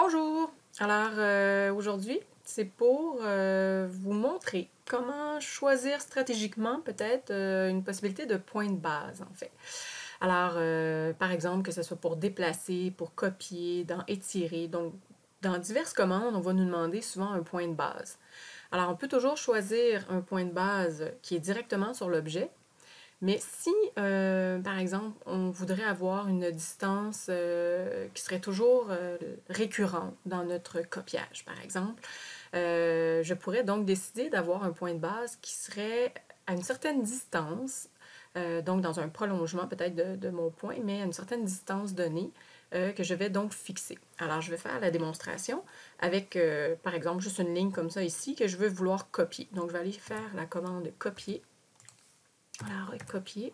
Bonjour! Alors aujourd'hui, c'est pour vous montrer comment choisir stratégiquement peut-être une possibilité de point de base en fait. Alors par exemple que ce soit pour déplacer, pour copier, dans étirer, donc dans diverses commandes, on va nous demander souvent un point de base. Alors on peut toujours choisir un point de base qui est directement sur l'objet. Mais si, par exemple, on voudrait avoir une distance qui serait toujours récurrente dans notre copiage, par exemple, je pourrais donc décider d'avoir un point de base qui serait à une certaine distance, donc dans un prolongement peut-être de mon point, mais à une certaine distance donnée que je vais donc fixer. Alors, je vais faire la démonstration avec, par exemple, juste une ligne comme ça ici que je veux vouloir copier. Donc, je vais aller faire la commande copier. Alors, copier.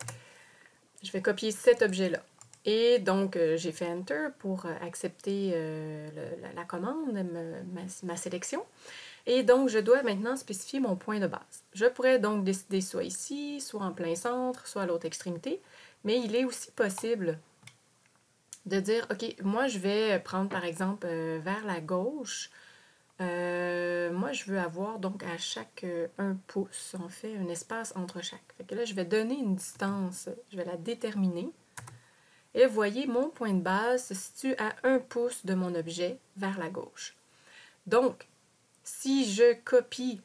Je vais copier cet objet-là. Et donc, j'ai fait Enter pour accepter la commande, ma sélection. Et donc, je dois maintenant spécifier mon point de base. Je pourrais donc décider soit ici, soit en plein centre, soit à l'autre extrémité. Mais il est aussi possible de dire, OK, moi, je vais prendre, par exemple, vers la gauche. Moi, je veux avoir donc à chaque 1 pouce, en fait, un espace entre chaque. Fait que là, je vais donner une distance, je vais la déterminer. Et là, vous voyez, mon point de base se situe à 1 pouce de mon objet vers la gauche. Donc, si je copie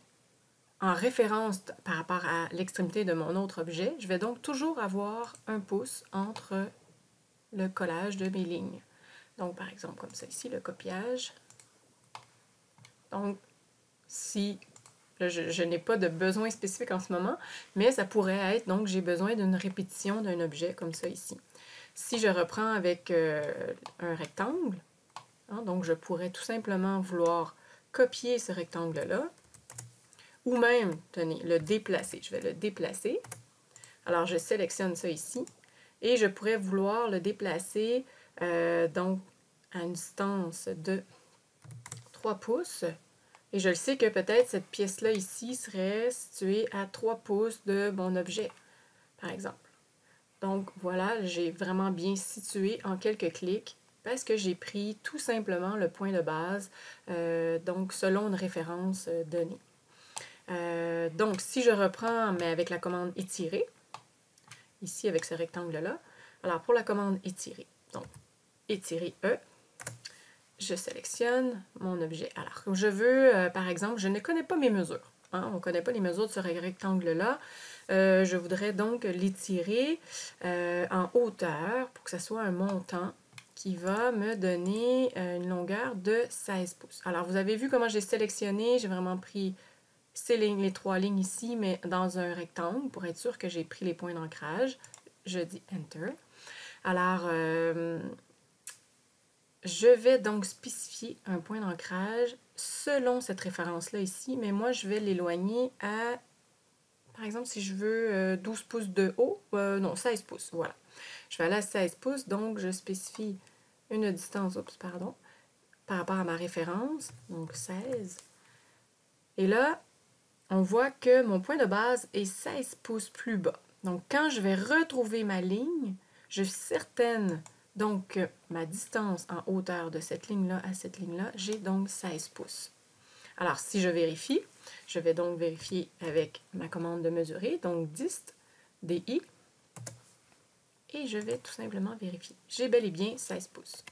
en référence par rapport à l'extrémité de mon autre objet, je vais donc toujours avoir 1 pouce entre le collage de mes lignes. Donc, par exemple, comme ça ici, le copiage. Donc, si je n'ai pas de besoin spécifique en ce moment, mais ça pourrait être, donc j'ai besoin d'une répétition d'un objet comme ça ici. Si je reprends avec un rectangle, hein, donc je pourrais tout simplement vouloir copier ce rectangle-là, ou même, tenez, le déplacer. Je vais le déplacer. Alors je sélectionne ça ici, et je pourrais vouloir le déplacer donc à une distance de 3 pouces. Et je le sais que peut-être cette pièce-là ici serait située à 3 pouces de mon objet, par exemple. Donc voilà, j'ai vraiment bien situé en quelques clics parce que j'ai pris tout simplement le point de base, donc selon une référence donnée. Donc si je reprends, mais avec la commande étirer, ici avec ce rectangle-là, alors pour la commande étirer, donc étirer E, je sélectionne mon objet. Alors, comme je veux, par exemple, je ne connais pas mes mesures. Hein, on ne connaît pas les mesures de ce rectangle-là. Je voudrais donc l'étirer en hauteur pour que ce soit un montant qui va me donner une longueur de 16 pouces. Alors, vous avez vu comment j'ai sélectionné. J'ai vraiment pris ces lignes, les 3 lignes ici, mais dans un rectangle pour être sûr que j'ai pris les points d'ancrage. Je dis Enter. Alors, je vais donc spécifier un point d'ancrage selon cette référence-là ici, mais moi, je vais l'éloigner à, par exemple, si je veux 12 pouces de haut, non, 16 pouces, voilà. Je vais aller à 16 pouces, donc je spécifie une distance, pardon, par rapport à ma référence, donc 16. Et là, on voit que mon point de base est 16 pouces plus bas. Donc, quand je vais retrouver ma ligne, je suis certaine donc ma distance en hauteur de cette ligne-là à cette ligne-là, j'ai donc 16 pouces. Alors, si je vérifie, je vais donc vérifier avec ma commande de mesurer, donc dist, DI, et je vais tout simplement vérifier. J'ai bel et bien 16 pouces.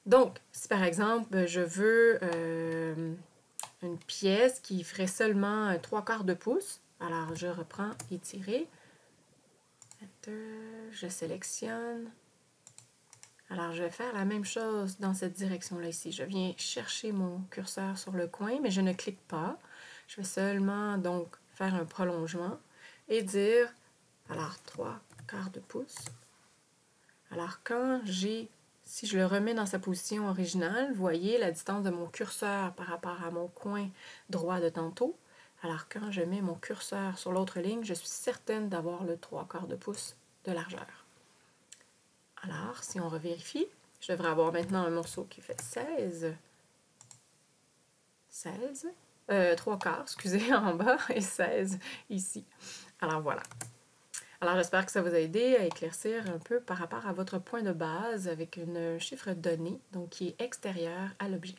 Donc, si par exemple, je veux une pièce qui ferait seulement 3/4 de pouce, alors je reprends étirer, je sélectionne. Alors, je vais faire la même chose dans cette direction-là ici. Je viens chercher mon curseur sur le coin, mais je ne clique pas. Je vais seulement donc faire un prolongement et dire, alors 3/4 de pouce. Alors, si je le remets dans sa position originale, vous voyez la distance de mon curseur par rapport à mon coin droit de tantôt. Alors, quand je mets mon curseur sur l'autre ligne, je suis certaine d'avoir le 3/4 de pouce de largeur. Alors, si on revérifie, je devrais avoir maintenant un morceau qui fait 16, 3/4, excusez, en bas, et 16 ici. Alors voilà. Alors, j'espère que ça vous a aidé à éclaircir un peu par rapport à votre point de base avec un chiffre donné, donc qui est extérieur à l'objet.